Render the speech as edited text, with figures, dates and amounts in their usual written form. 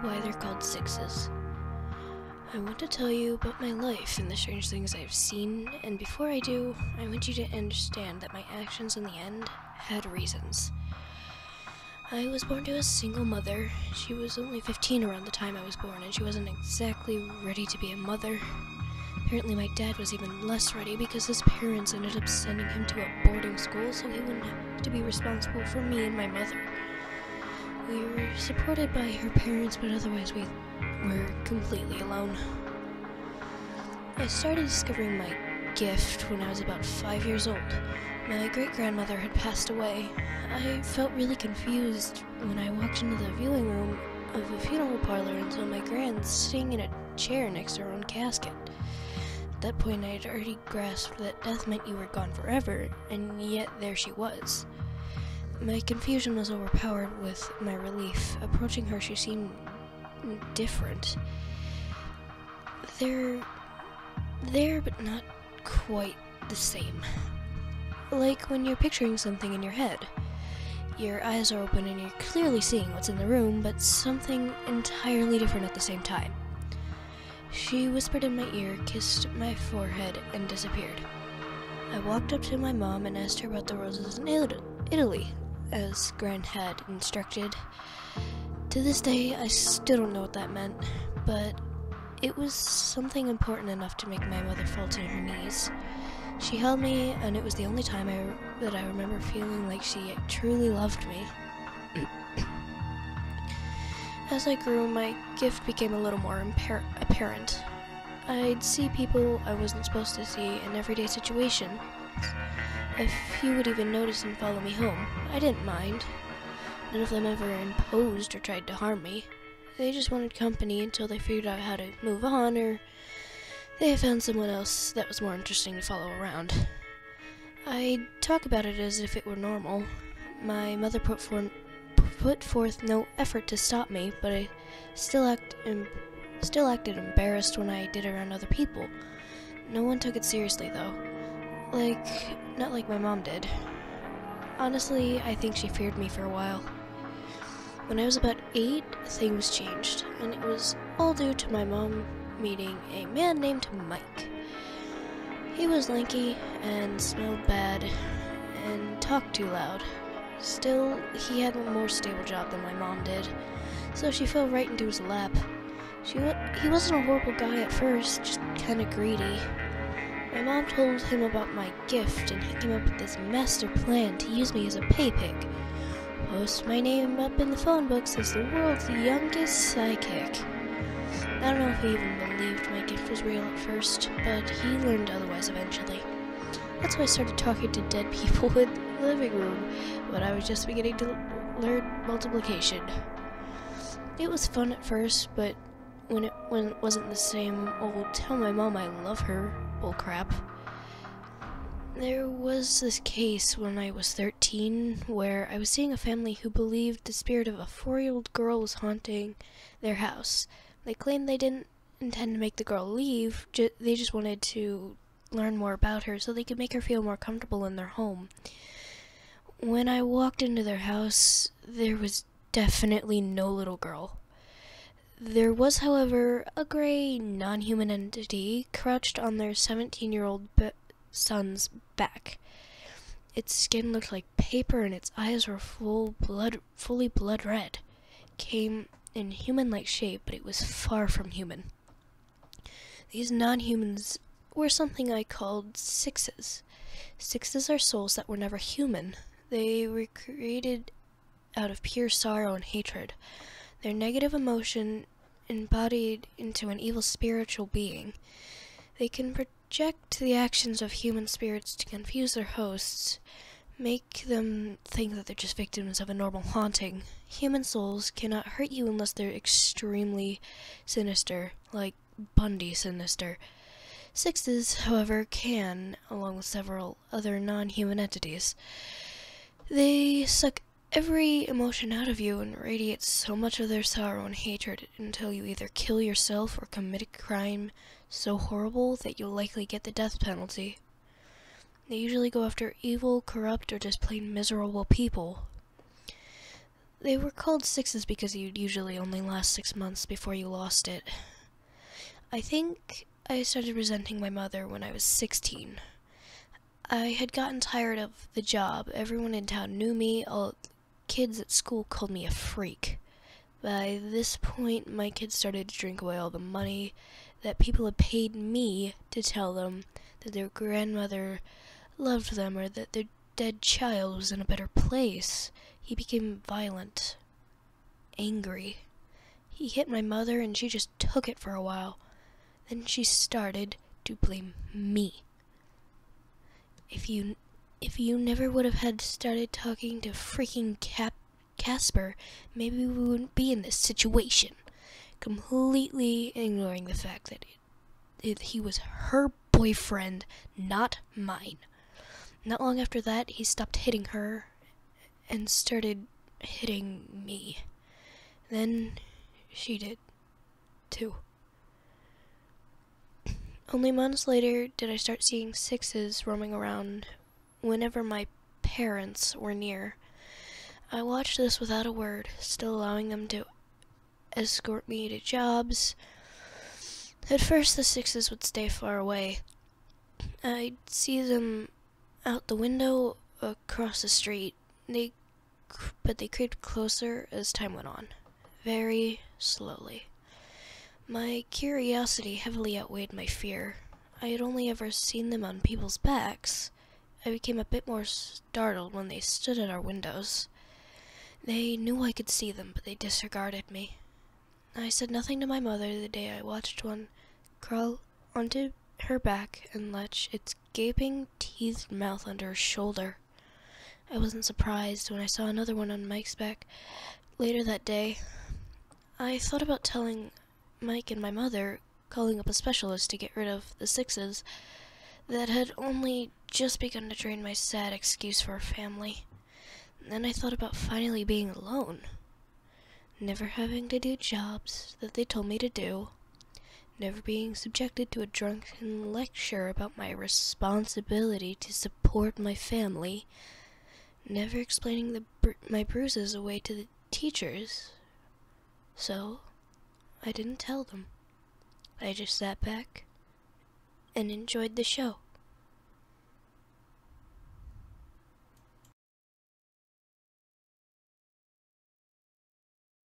why they're called sixes. I want to tell you about my life and the strange things I've seen, and before I do, I want you to understand that my actions in the end had reasons. I was born to a single mother. She was only 15 around the time I was born, and she wasn't exactly ready to be a mother. Apparently my dad was even less ready because his parents ended up sending him to a boarding school so he wouldn't have to be responsible for me and my mother. We were supported by her parents, but otherwise we were completely alone. I started discovering my gift when I was about 5 years old. My great-grandmother had passed away. I felt really confused when I walked into the viewing room of a funeral parlor and saw my gran sitting in a chair next to her own casket. At that point, I had already grasped that death meant you were gone forever, and yet there she was. My confusion was overpowered with my relief. Approaching her, she seemed different. They're there, but not quite the same. Like when you're picturing something in your head. Your eyes are open and you're clearly seeing what's in the room, but something entirely different at the same time. She whispered in my ear, kissed my forehead, and disappeared. I walked up to my mom and asked her about the roses in Italy, as Gran had instructed. To this day, I still don't know what that meant, but it was something important enough to make my mother fall to her knees. She held me, and it was the only time that I remember feeling like she truly loved me. As I grew, my gift became a little more apparent. I'd see people I wasn't supposed to see in everyday situations. A few would even notice and follow me home. I didn't mind. None of them ever imposed or tried to harm me. They just wanted company until they figured out how to move on, or they found someone else that was more interesting to follow around. I'd talk about it as if it were normal. My mother put forth no effort to stop me, but I still acted embarrassed when I did it around other people. No one took it seriously, though. Not like my mom did. Honestly, I think she feared me for a while. When I was about 8, things changed, and it was all due to my mom meeting a man named Mike. He was lanky and smelled bad and talked too loud. Still, he had a more stable job than my mom did, so she fell right into his lap. He wasn't a horrible guy at first, just kinda greedy. My mom told him about my gift, and he came up with this master plan to use me as a pay pig. Post my name up in the phone books as the world's youngest psychic. I don't know if he even believed my gift was real at first, but he learned otherwise eventually. That's why I started talking to dead people in the living room when I was just beginning to learn multiplication. It was fun at first, but when it wasn't the same old tell my mom I love her bullcrap. There was this case when I was 13 where I was seeing a family who believed the spirit of a 4-year-old girl was haunting their house. They claimed they didn't intend to make the girl leave, they just wanted to learn more about her so they could make her feel more comfortable in their home. When I walked into their house, there was definitely no little girl. There was, however, a gray, non-human entity crouched on their 17-year-old son's back. Its skin looked like paper and its eyes were fully blood red. Came in human-like shape, but it was far from human. These non-humans were something I called sixes. Sixes are souls that were never human. They were created out of pure sorrow and hatred. Their negative emotion embodied into an evil spiritual being. They can project the actions of human spirits to confuse their hosts, make them think that they're just victims of a normal haunting. Human souls cannot hurt you unless they're extremely sinister, like Bundy sinister. Sixes, however, can, along with several other non-human entities. They suck every emotion out of you and radiate so much of their sorrow and hatred until you either kill yourself or commit a crime so horrible that you'll likely get the death penalty. They usually go after evil, corrupt, or just plain miserable people. They were called sixes because you'd usually only last 6 months before you lost it. I think I started resenting my mother when I was 16. I had gotten tired of the job. Everyone in town knew me. All kids at school called me a freak. By this point, my kids started to drink away all the money that people had paid me to tell them that their grandmother loved them or that their dead child was in a better place. He became violent, angry. He hit my mother and she just took it for a while. Then she started to blame me. If you never would have had started talking to freaking Casper, maybe we wouldn't be in this situation. Completely ignoring the fact that he was her boyfriend, not mine. Not long after that, he stopped hitting her and started hitting me. Then she did, too. Only months later did I start seeing sixes roaming around whenever my parents were near. I watched this without a word, still allowing them to escort me to jobs. At first, the sixes would stay far away. I'd see them out the window across the street, but they crept closer as time went on, very slowly. My curiosity heavily outweighed my fear. I had only ever seen them on people's backs. I became a bit more startled when they stood at our windows. They knew I could see them, but they disregarded me. I said nothing to my mother the day I watched one crawl onto her back and latch its gaping, teethed mouth under her shoulder. I wasn't surprised when I saw another one on Mike's back later that day. I thought about telling Mike and my mother, calling up a specialist to get rid of the sixes that had only just begun to drain my sad excuse for a family. Then I thought about finally being alone, never having to do jobs that they told me to do, never being subjected to a drunken lecture about my responsibility to support my family, never explaining my bruises away to the teachers. So I didn't tell them. I just sat back and enjoyed the show.